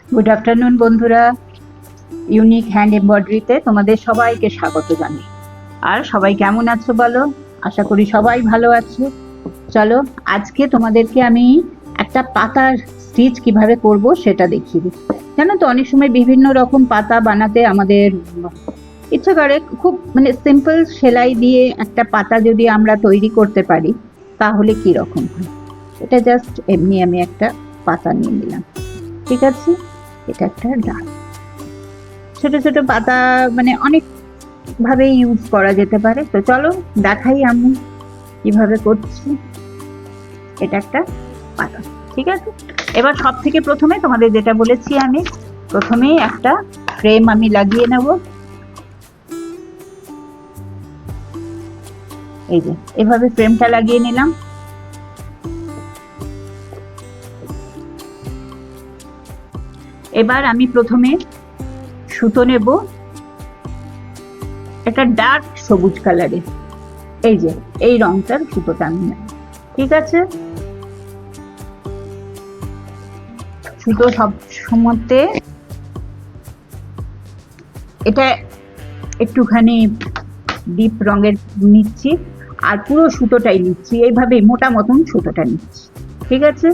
Good afternoon বন্ধুরা, unique hand এমব্রয়ডারিতে তোমাদের সবাইকে স্বাগত জানাই। আর সবাই কেমন আছো বলো? আশা করি সবাই ভালো আছো। চলো আজকে তোমাদেরকে আমি একটা পাতার স্টিচ কিভাবে করব সেটা দেখিয়ে দিই। জানো তো, অনেক সময় বিভিন্ন রকম পাতা বানাতে আমাদের ইচ্ছে করে, খুব মানে সিম্পল সেলাই দিয়ে একটা পাতা যদি আমরা তৈরি করতে পারি তাহলে কি রকম হয়। এটা জাস্ট এমনি আমি একটা পাতা নিয়ে নিলাম, ঠিক আছে? এটা একটা ডাল। ছোট ছোট পাতা মানে অনেক ভাবে ইউজ করা যেতে পারে। তো চলো দেখাই আমি কিভাবে করছি। এটা একটা পাতা, ঠিক আছে। এবার সব থেকে প্রথমে তোমাদের যেটা বলেছি, আমি প্রথমেই একটা ফ্রেম আমি লাগিয়ে নেব। এই যে এভাবে ফ্রেমটা লাগিয়ে নিলাম। এবার আমি প্রথমে সুতো নেব, একটা ডার্ক সবুজ কালারের। এই যে এই রংটার সুতোটা আমি নেব, ঠিক আছে। সুতো সব সময়তে এটা একটুখানি ডিপ রঙের নিচ্ছি, আর পুরো সুতোটাই নিচ্ছি, এইভাবে মোটা মতন সুতোটা নিচ্ছি, ঠিক আছে।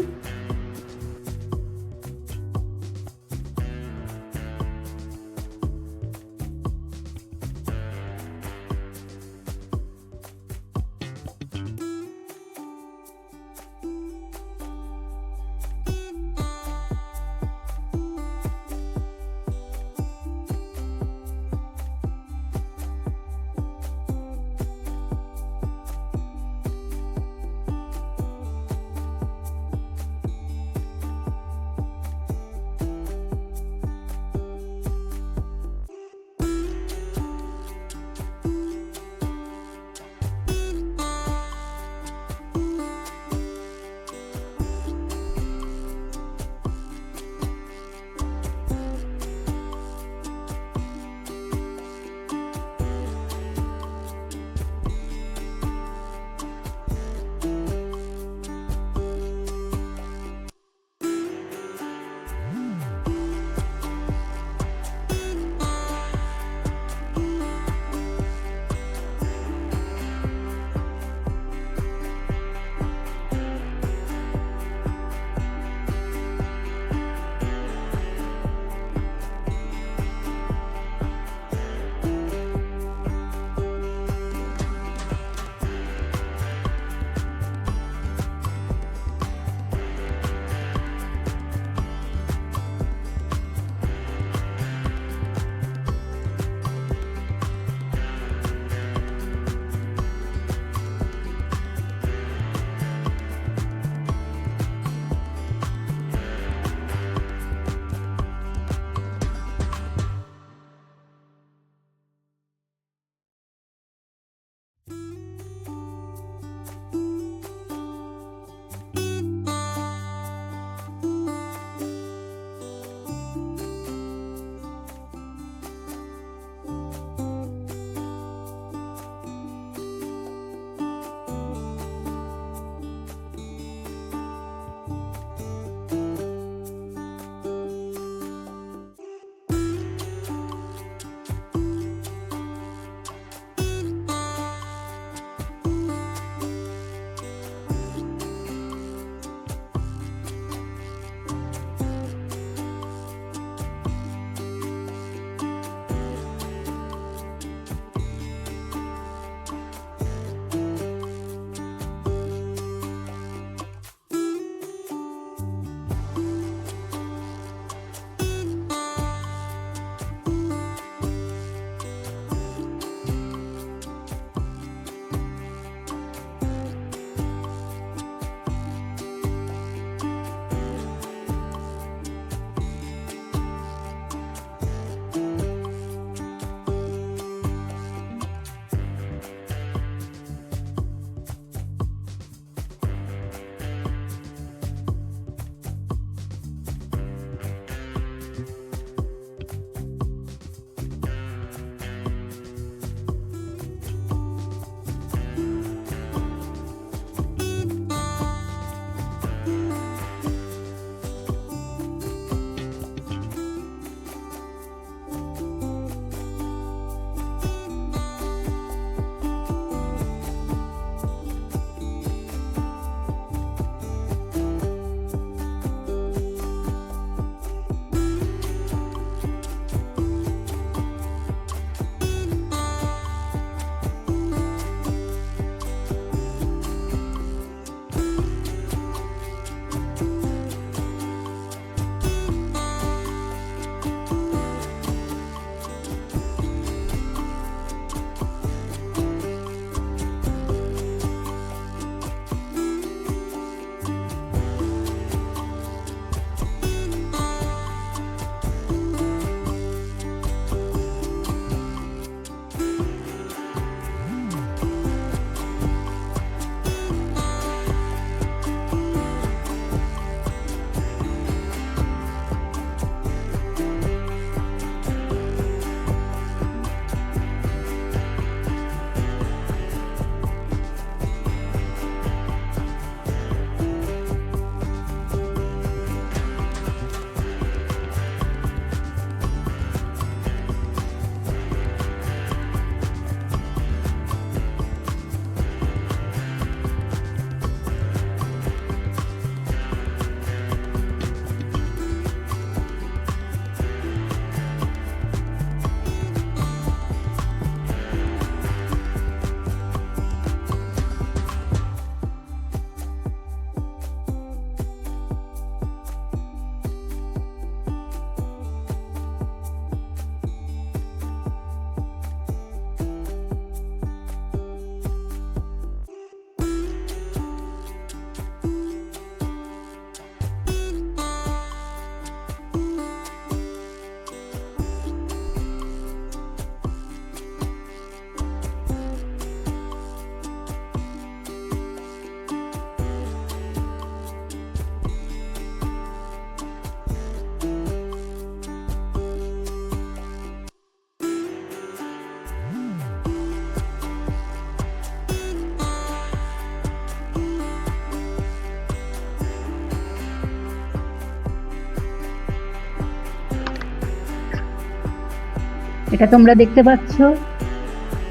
এটা তোমরা দেখতে পাচ্ছ,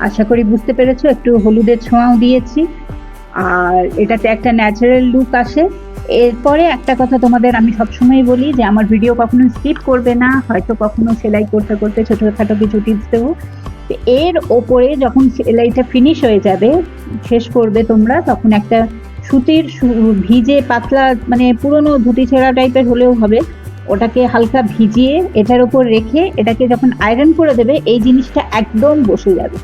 আশা করি বুঝতে পেরেছো। একটু হলুদের ছোঁয়াও দিয়েছি, আর এটাতে একটা ন্যাচারাল লুক আসে। এরপরে একটা কথা তোমাদের আমি সবসময় বলি যে আমার ভিডিও কখনো স্কিপ করবে না, হয়তো কখনো সেলাই করতে করতে ছোটোখাটো কিছু টিপস দেবো। এর ওপরে যখন সেলাইটা ফিনিশ হয়ে যাবে, শেষ করবে তোমরা, তখন একটা সুতির ভিজে পাতলা, মানে পুরোনো ধুতি ছেঁড়া টাইপের হলেও হবে, ওটাকে হালকা ভিজিয়ে এটার উপর রেখে এটাকে যখন আয়রন করে দেবে, এই জিনিসটা একদম বসে যাবে,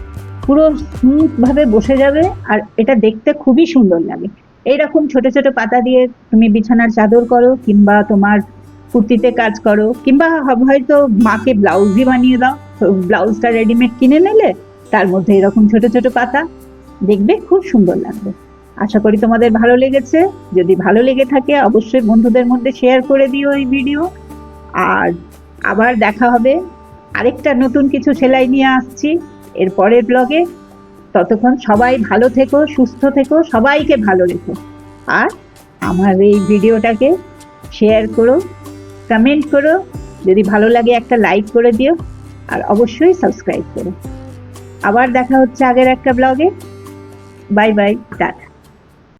পুরো স্মুথ ভাবে বসে যাবে, আর এটা দেখতে খুবই সুন্দর লাগে। এইরকম ছোট ছোট পাতা দিয়ে তুমি বিছানার চাদর করো, কিংবা তোমার কুর্তিতে কাজ করো, কিংবা হয়তো মাকে ব্লাউজই বানিয়ে দাও। ব্লাউজটা রেডিমেড কিনে নিলে তার মধ্যে এরকম ছোট ছোট পাতা, দেখবে খুব সুন্দর লাগবে। আশা করি তোমাদের ভালো লেগেছে। যদি ভালো লেগে থাকে অবশ্যই বন্ধুদের মধ্যে শেয়ার করে দিও এই ভিডিও। আর আবার দেখা হবে, আরেকটা নতুন কিছু সেলাই নিয়ে আসছি এর পরের ব্লগে। ততক্ষণ সবাই ভালো থেকো, সুস্থ থেকো, সবাইকে ভালো রেখো। আর আমার এই ভিডিওটাকে শেয়ার করো, কমেন্ট করো, যদি ভালো লাগে একটা লাইক করে দিও, আর অবশ্যই সাবস্ক্রাইব করো। আবার দেখা হচ্ছে আগের একটা ব্লগে। Bye bye, tata.